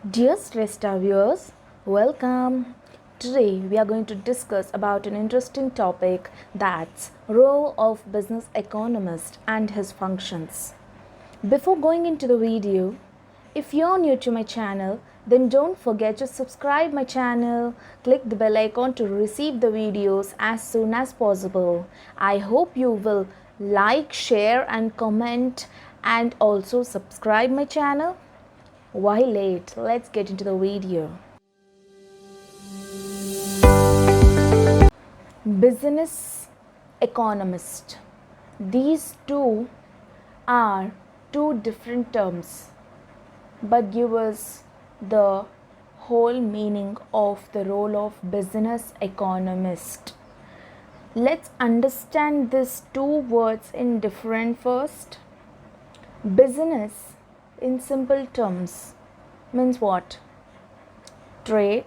Dear Srestha viewers, welcome. Today we are going to discuss about an interesting topic, that's role of business economist and his functions. Before going into the video, if you're new to my channel, then don't forget to subscribe my channel, click the bell icon to receive the videos as soon as possible. I hope you will like, share and comment and also subscribe my channel. Why late? Let's get into the video. Business economist. These two are two different terms but give us the whole meaning of the role of business economist. Let's understand these two words in different first. Business in simple terms means what? Trade,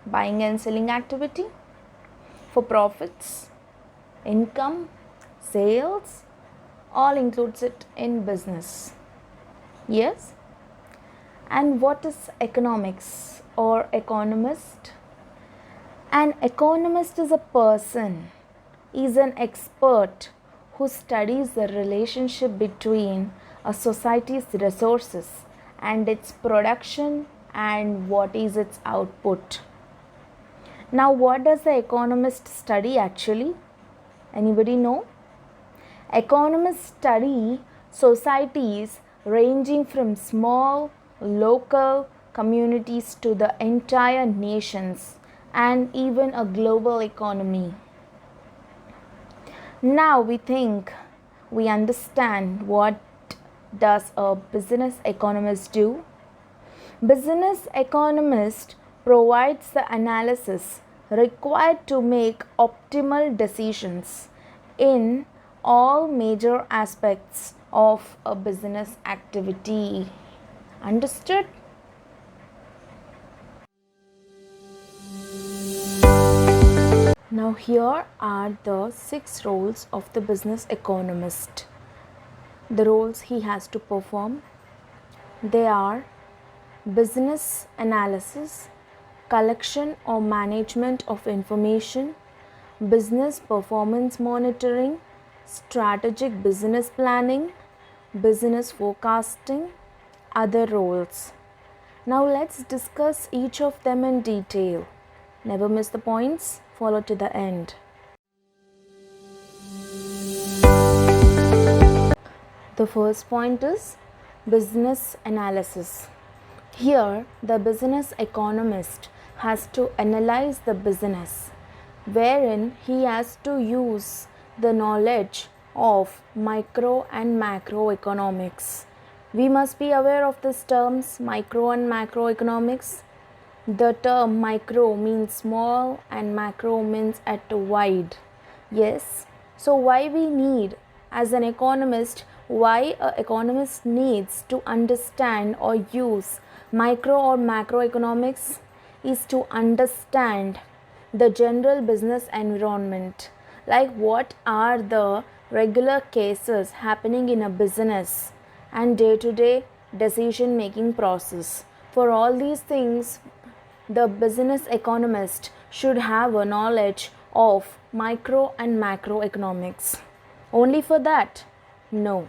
buying and selling activity for profits, income, sales, all includes it in business. Yes? And what is economics or economist? An economist is a person, is an expert who studies the relationship between a society's resources and its production and what is its output. Now, what does the economist study actually? Anybody know? Economists study societies ranging from small local communities to the entire nations and even a global economy. Now we understand what does a business economist do? Business economist provides the analysis required to make optimal decisions in all major aspects of a business activity. Understood? Now here are the 6 roles of the business economist. The roles he has to perform, they are business analysis, collection or management of information, business performance monitoring, strategic business planning, business forecasting, other roles. Now let's discuss each of them in detail. Never miss the points, follow to the end. The first point is business analysis. Here, the business economist has to analyze the business, wherein he has to use the knowledge of micro and macroeconomics. We must be aware of these terms, micro and macroeconomics. The term micro means small and macro means at wide. Yes, so why we need as an economist, why an economist needs to understand or use micro or macroeconomics is to understand the general business environment, like what are the regular cases happening in a business and day-to-day decision making process. For all these things, the business economist should have a knowledge of micro and macroeconomics. Only for that? No.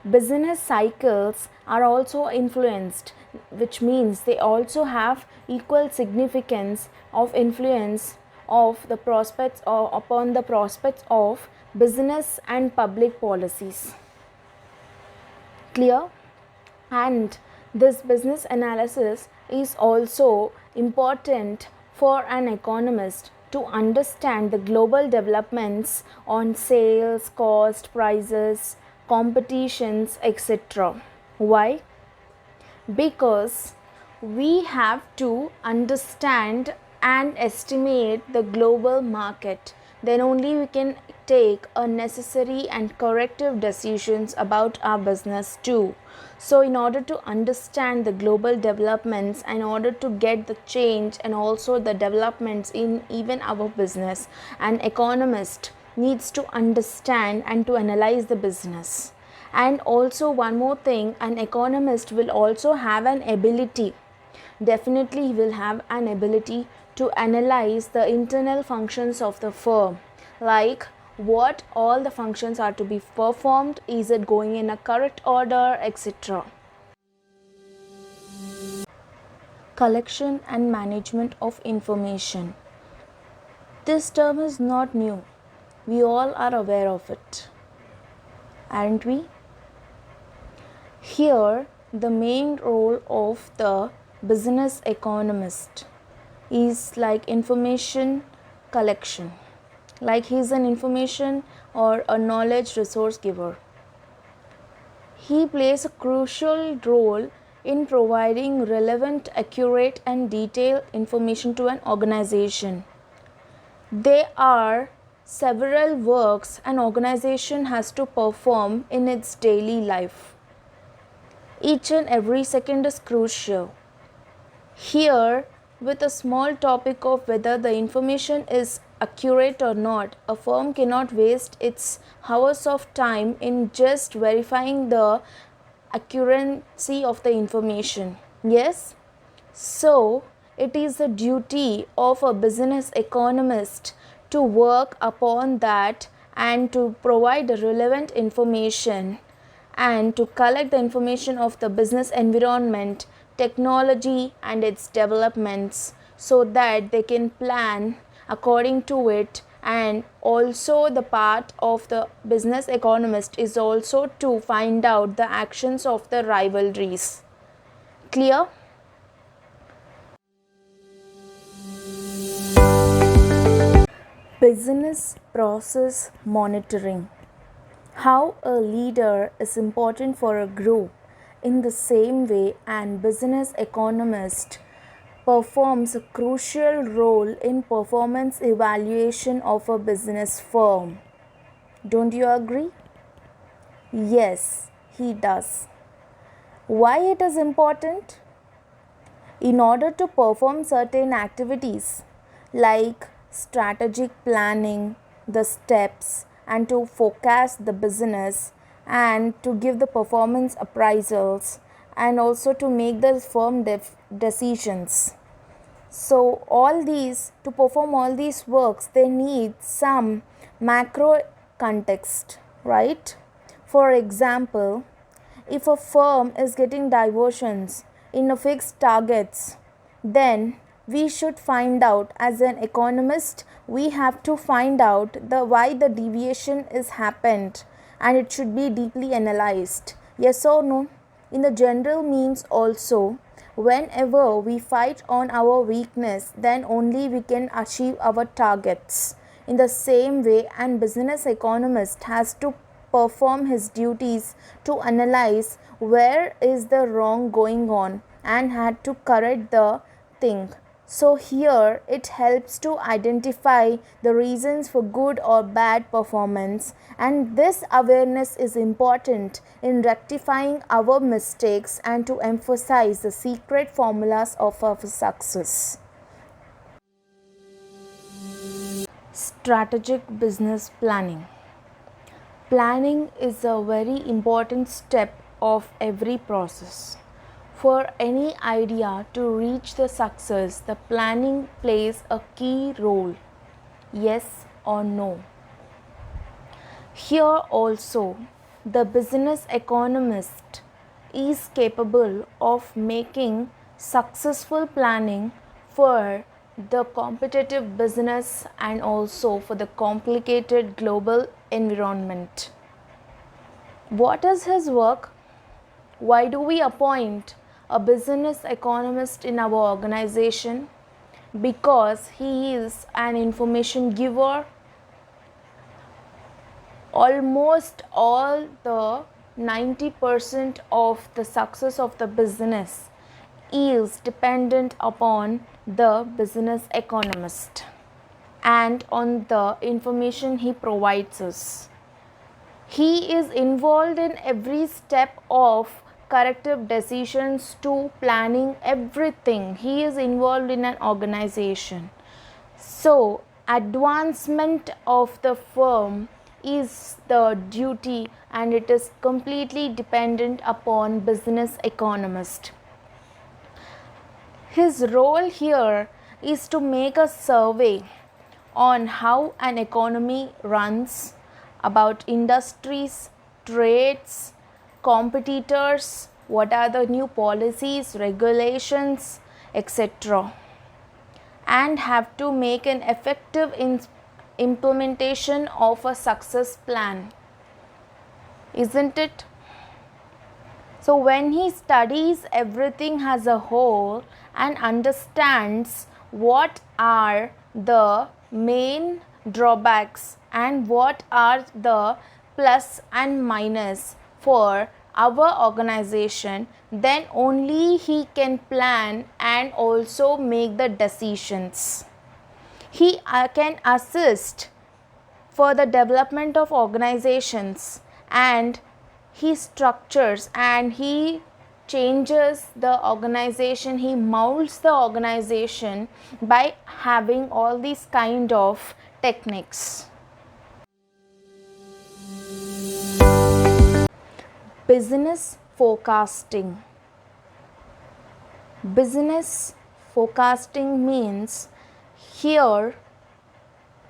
Business cycles are also influenced, which means they also have equal significance of influence of the prospects or upon the prospects of business and public policies. Clear? And this business analysis is also important for an economist to understand the global developments on sales, cost, prices, competitions, etc. Why? Because we have to understand and estimate the global market. Then only we can take a necessary and corrective decisions about our business too. So in order to understand the global developments, in order to get the change and also the developments in even our business, an economist needs to understand and to analyze the business. And also one more thing, an economist will also have an ability, definitely he will have an ability to analyze the internal functions of the firm, like what all the functions are to be performed, is it going in a correct order, etc. Collection and management of information. This term is not new. We all are aware of it, aren't we? Here, the main role of the business economist is like information collection, like he is an information or a knowledge resource giver. He plays a crucial role in providing relevant, accurate, and detailed information to an organization. There are several works an organization has to perform in its daily life. Each and every second is crucial. Here, with a small topic of whether the information is accurate or not, a firm cannot waste its hours of time in just verifying the accuracy of the information. Yes? So, it is the duty of a business economist to work upon that and to provide relevant information and to collect the information of the business environment, technology and its developments, so that they can plan according to it. And also the part of the business economist is also to find out the actions of the rivalries. Clear? Business process monitoring. How a leader is important for a group. In the same way, an business economist performs a crucial role in performance evaluation of a business firm. Don't you agree? Yes, he does. Why it is important? In order to perform certain activities like strategic planning, the steps, and to forecast the business, and to give the performance appraisals, and also to make the firm decisions. So to perform all these works, they need some macro context, right? For example, if a firm is getting diversions in a fixed targets, then we should find out, as an economist, we have to find out why the deviation is happened, and it should be deeply analyzed. Yes or no? In the general means also, whenever we fight on our weakness, then only we can achieve our targets. In the same way, an business economist has to perform his duties to analyze where is the wrong going on and had to correct the thing. So here it helps to identify the reasons for good or bad performance, and this awareness is important in rectifying our mistakes and to emphasize the secret formulas of our success. Strategic business planning. Planning is a very important step of every process. For any idea to reach the success, the planning plays a key role. Yes or no? Here also, the business economist is capable of making successful planning for the competitive business and also for the complicated global environment. What is his work? Why do we appoint a business economist in our organization? Because he is an information giver. Almost all the 90% of the success of the business is dependent upon the business economist and on the information he provides us. He is involved in every step of corrective decisions to planning everything. He is involved in an organization. So, advancement of the firm is the duty, and it is completely dependent upon business economist. His role here is to make a survey on how an economy runs, about industries, trades, competitors, what are the new policies, regulations, etc., and have to make an effective implementation of a success plan. Isn't it? So when he studies everything as a whole and understands what are the main drawbacks and what are the plus and minus for our organization, then only he can plan and also make the decisions. He can assist for the development of organizations, and he structures and he changes the organization, he molds the organization by having all these kind of techniques. Business forecasting. Business forecasting means here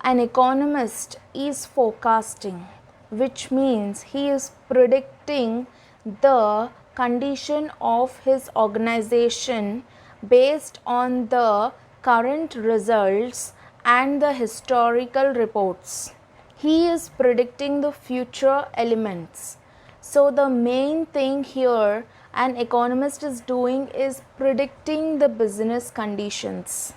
an economist is forecasting, which means he is predicting the condition of his organization based on the current results and the historical reports. He is predicting the future elements. So the main thing here an economist is doing is predicting the business conditions.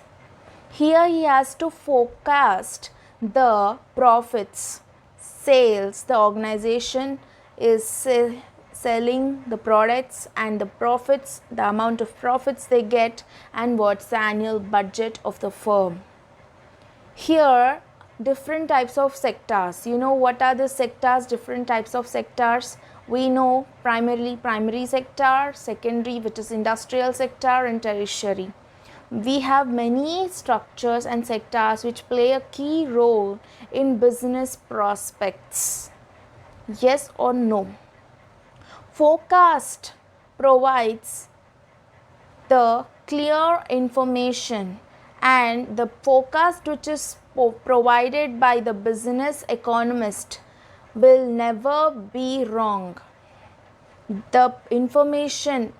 Here he has to forecast the profits, sales, the organization is selling the products and the profits, the amount of profits they get, and what's the annual budget of the firm. Here different types of sectors. You know what are the sectors, different types of sectors? We know primarily primary sector, secondary which is industrial sector, and tertiary. We have many structures and sectors which play a key role in business prospects. Yes or no? Forecast provides the clear information, and the forecast which is provided by the business economist will never be wrong. The information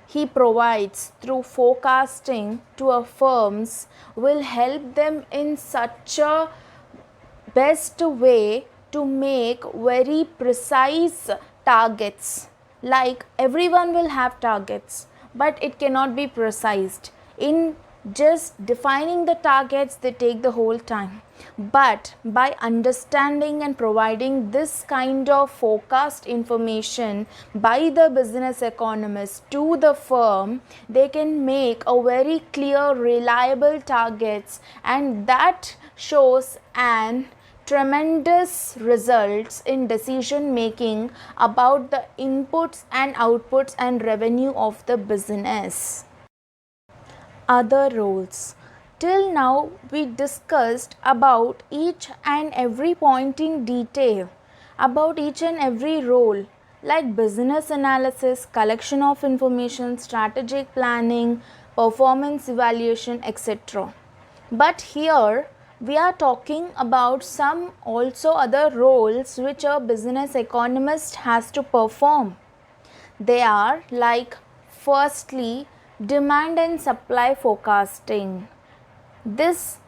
he provides through forecasting to a firms will help them in such a best way to make very precise targets. Like everyone will have targets, but it cannot be precised. In just defining the targets, they take the whole time. But by understanding and providing this kind of forecast information by the business economist to the firm, they can make a very clear, reliable targets, and that shows an tremendous results in decision making about the inputs and outputs and revenue of the business. Other roles. Till now we discussed about each and every point in detail, about each and every role like business analysis, collection of information, strategic planning, performance evaluation, etc. But here we are talking about some also other roles which a business economist has to perform. They are like, firstly, demand and supply forecasting. This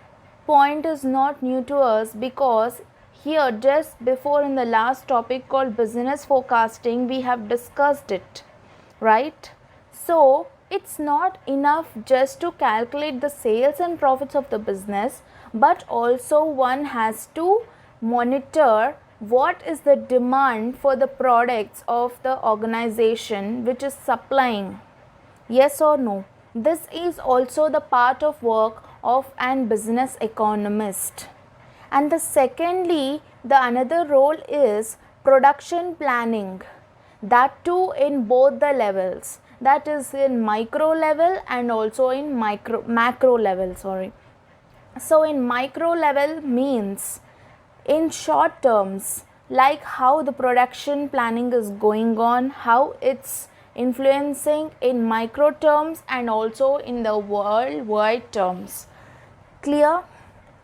point is not new to us because here just before in the last topic called business forecasting we have discussed it, right? So it's not enough just to calculate the sales and profits of the business, but also one has to monitor what is the demand for the products of the organization which is supplying. Yes or no? This is also the part of work of an business economist. And the secondly, the another role is production planning. That too in both the levels. That is in micro level and also in macro level. So in micro level means in short terms like how the production planning is going on, how it's influencing in micro terms and also in the worldwide terms. Clear?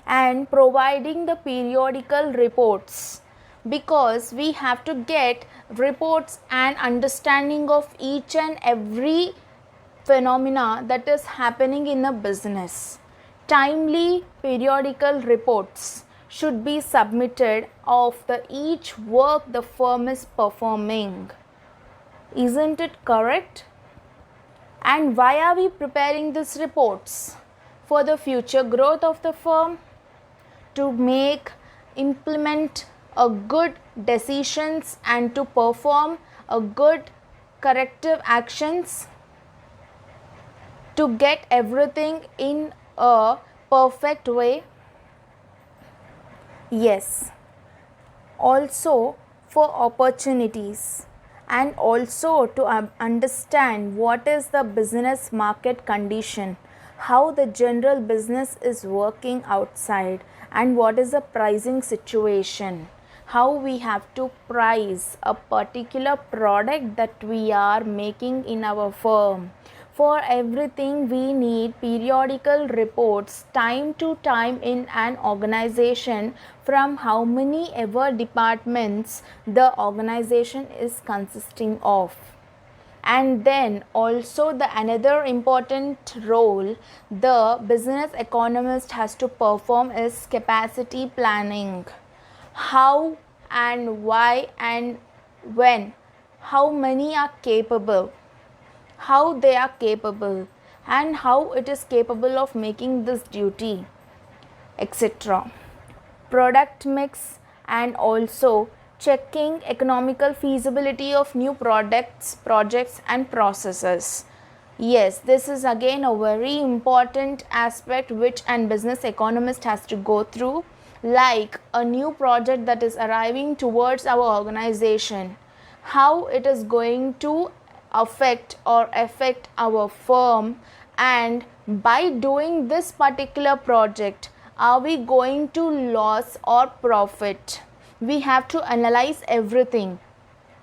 And providing the periodical reports, because we have to get reports and understanding of each and every phenomena that is happening in a business. Timely periodical reports should be submitted of the each work the firm is performing. Isn't it correct? And why are we preparing these reports? For the future growth of the firm, to implement a good decisions and to perform a good corrective actions, to get everything in a perfect way. Yes, also for opportunities, and also to understand what is the business market condition, how the general business is working outside, and what is the pricing situation, how we have to price a particular product that we are making in our firm. For everything we need periodical reports time to time in an organization, from how many ever departments the organization is consisting of. And then also the another important role the business economist has to perform is capacity planning. How and why and when, how many are capable, how they are capable, and how it is capable of making this duty, etc. Product mix, and also checking economical feasibility of new products, projects and processes. Yes, this is again a very important aspect which an business economist has to go through, like a new project that is arriving towards our organization, how it is going to affect our firm, and by doing this particular project, are we going to loss or profit? We have to analyze everything,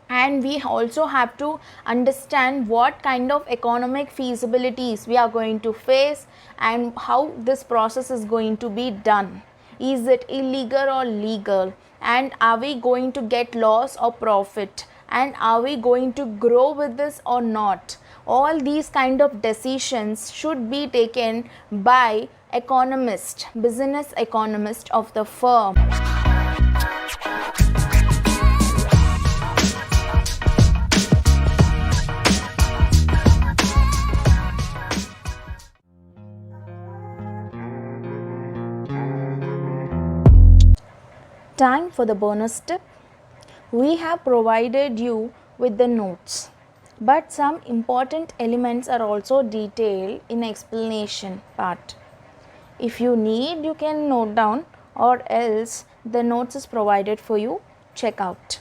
and we also have to understand what kind of economic feasibilities we are going to face and how this process is going to be done. Is it illegal or legal, and are we going to get loss or profit, and are we going to grow with this or not? All these kind of decisions should be taken by economist, business economist of the firm. Time for the bonus tip. We have provided you with the notes, but some important elements are also detailed in explanation part. If you need, you can note down, or else the notes is provided for you. Check out.